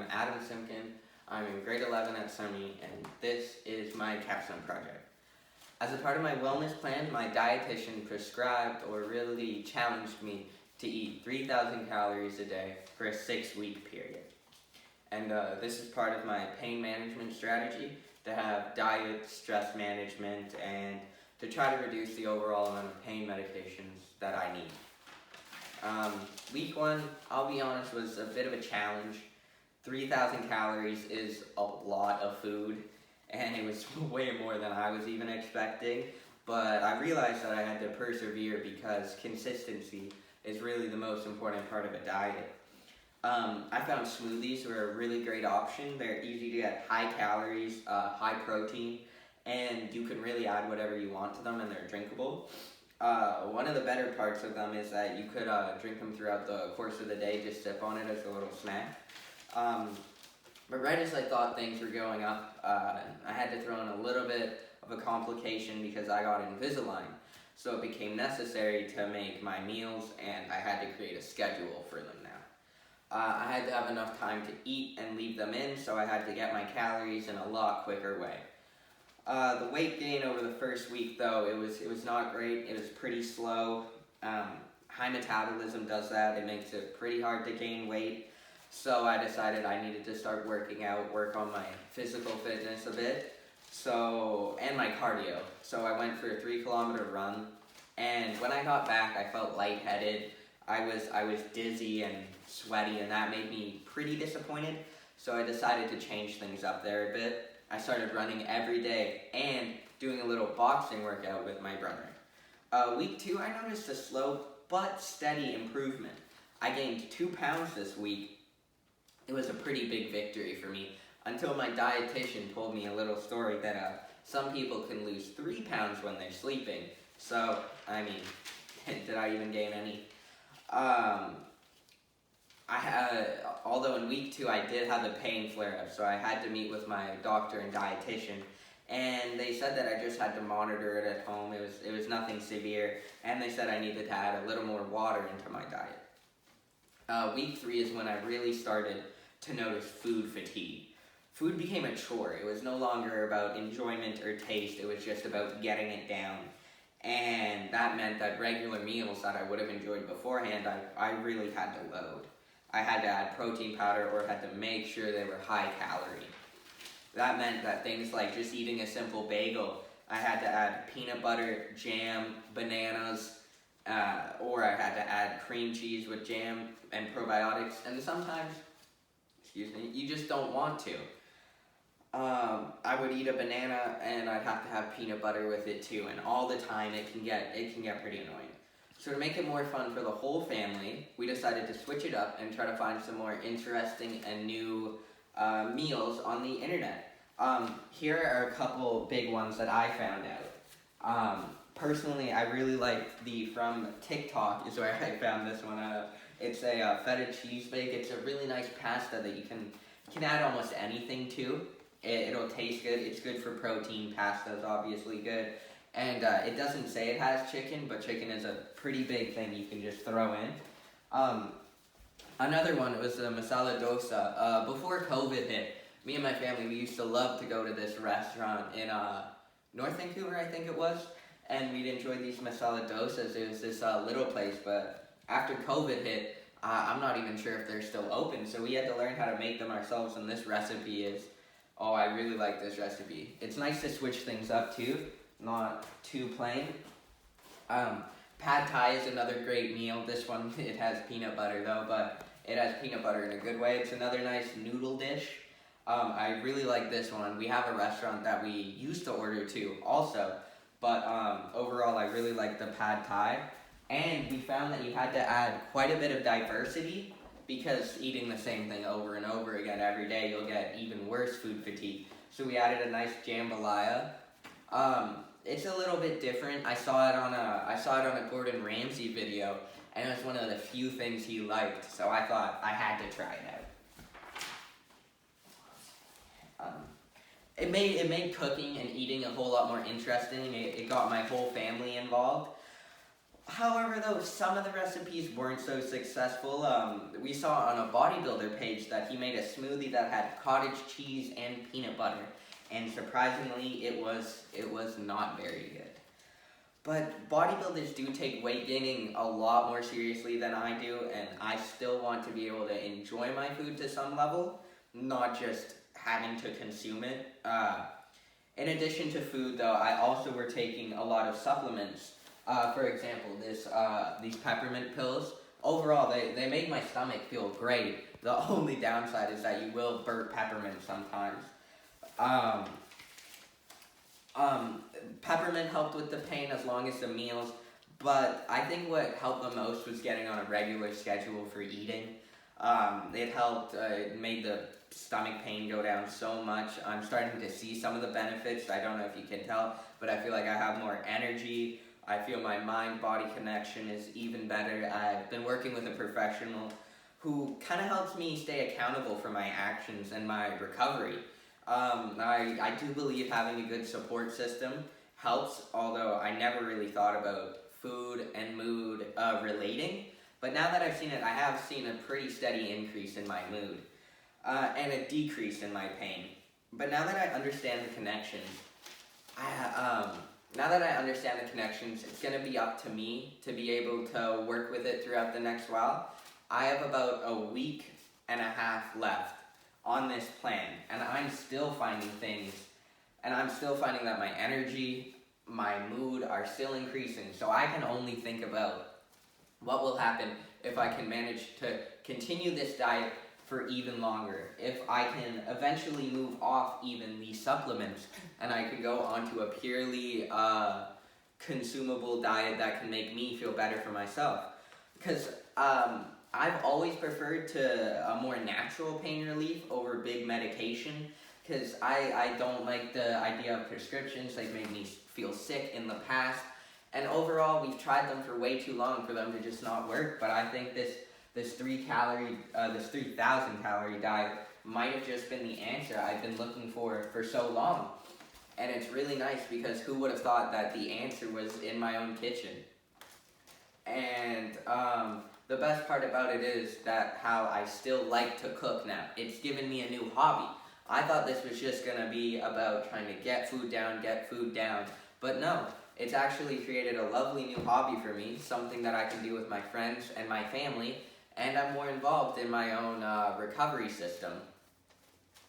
Adam Simkin. I'm in grade 11 at SUNY, and this is my capstone project. As a part of my wellness plan, my dietitian prescribed or really challenged me to eat 3,000 calories a day for a 6-week period. And this is part of my pain management strategy to have diet, stress management, and to try to reduce the overall amount of pain medications that I need. Week 1, I'll be honest, was a bit of a challenge. 3,000 calories is a lot of food, and it was way more than I was even expecting. But I realized that I had to persevere because consistency is really the most important part of a diet. I found smoothies were a really great option. They're easy to get, high calories, high protein, and you can really add whatever you want to them and they're drinkable. One of the better parts of them is that you could drink them throughout the course of the day, just sip on it as a little snack. But right as I thought things were going up, I had to throw in a little bit of a complication because I got Invisalign. So it became necessary to make my meals, and I had to create a schedule for them now. I had to have enough time to eat and leave them in, so I had to get my calories in a lot quicker way. The weight gain over the first week, though, it was not great. It was pretty slow. High metabolism does that. It makes it pretty hard to gain weight. So I decided I needed to start working out, work on my physical fitness a bit, and my cardio. So I went for a 3-kilometer run, and when I got back, I felt lightheaded. I was dizzy and sweaty, and that made me pretty disappointed. So I decided to change things up there a bit. I started running every day and doing a little boxing workout with my brother. Week 2, I noticed a slow but steady improvement. I gained 2 pounds this week. It was a pretty big victory for me until my dietitian told me a little story that some people can lose 3 pounds when they're sleeping. So, I mean, did I even gain any? Although in week 2 I did have a pain flare-up, so I had to meet with my doctor and dietitian, and they said that I just had to monitor it at home. It was nothing severe, and they said I needed to add a little more water into my diet. Week 3 is when I really started to notice food fatigue. Food became a chore. It was no longer about enjoyment or taste, it was just about getting it down. And that meant that regular meals that I would have enjoyed beforehand, I really had to load. I had to add protein powder or had to make sure they were high calorie. That meant that things like just eating a simple bagel, I had to add peanut butter, jam, bananas, or I had to add cream cheese with jam and probiotics. And sometimes, you just don't want to. I would eat a banana and I'd have to have peanut butter with it too, and all the time it can get pretty annoying. So to make it more fun for the whole family, we decided to switch it up and try to find some more interesting and new meals on the internet. Here are a couple big ones that I found out. Personally, I really like from TikTok is where I found this one. It's a feta cheese bake. It's a really nice pasta that you can add almost anything to. It'll taste good. It's good for protein. Pasta is obviously good. And it doesn't say it has chicken, but chicken is a pretty big thing you can just throw in. Another one was the masala dosa. Before COVID hit, me and my family, we used to love to go to this restaurant in North Vancouver, I think it was, and we'd enjoy these masala dosas. It was this little place, but after COVID hit, I'm not even sure if they're still open, so we had to learn how to make them ourselves, and this recipe is, I really like this recipe. It's nice to switch things up too, not too plain. Pad Thai is another great meal. This one, it has peanut butter though, but it has peanut butter in a good way. It's another nice noodle dish. I really like this one. We have a restaurant that we used to order to also, but overall I really like the Pad Thai. And we found that you had to add quite a bit of diversity because eating the same thing over and over again every day, you'll get even worse food fatigue. So we added a nice jambalaya. It's a little bit different. I saw it on a Gordon Ramsay video, and it was one of the few things he liked, so I thought I had to try it out. It made cooking and eating a whole lot more interesting. It got my whole family involved. However, though, some of the recipes weren't so successful. We saw on a bodybuilder page that he made a smoothie that had cottage cheese and peanut butter, and surprisingly, it was not very good. But bodybuilders do take weight gaining a lot more seriously than I do, and I still want to be able to enjoy my food to some level, not just having to consume it. In addition to food, though, I also were taking a lot of supplements. For example, these peppermint pills. Overall, they make my stomach feel great. The only downside is that you will burp peppermint sometimes. Peppermint helped with the pain as long as the meals, but I think what helped the most was getting on a regular schedule for eating. It helped, it made the stomach pain go down so much. I'm starting to see some of the benefits. I don't know if you can tell, but I feel like I have more energy. I feel my mind-body connection is even better. I've been working with a professional who kind of helps me stay accountable for my actions and my recovery. I do believe having a good support system helps, although I never really thought about food and mood relating. But now that I've seen it, I have seen a pretty steady increase in my mood and a decrease in my pain. But now that I understand the connections, it's going to be up to me to be able to work with it throughout the next while. I have about a week and a half left on this plan, and I'm still finding things, and I'm still finding that my energy, my mood are still increasing. So I can only think about what will happen if I can manage to continue this diet for even longer. If I can eventually move off even the supplements and I can go onto a purely consumable diet that can make me feel better for myself. Because I've always preferred to a more natural pain relief over big medication, because I don't like the idea of prescriptions. They've made me feel sick in the past. And overall, we've tried them for way too long for them to just not work. But I think this 3,000 calorie diet might have just been the answer I've been looking for so long. And it's really nice, because who would have thought that the answer was in my own kitchen? And the best part about it is that how I still like to cook now. It's given me a new hobby. I thought this was just going to be about trying to get food down, but no. It's actually created a lovely new hobby for me, something that I can do with my friends and my family, and I'm more involved in my own recovery system.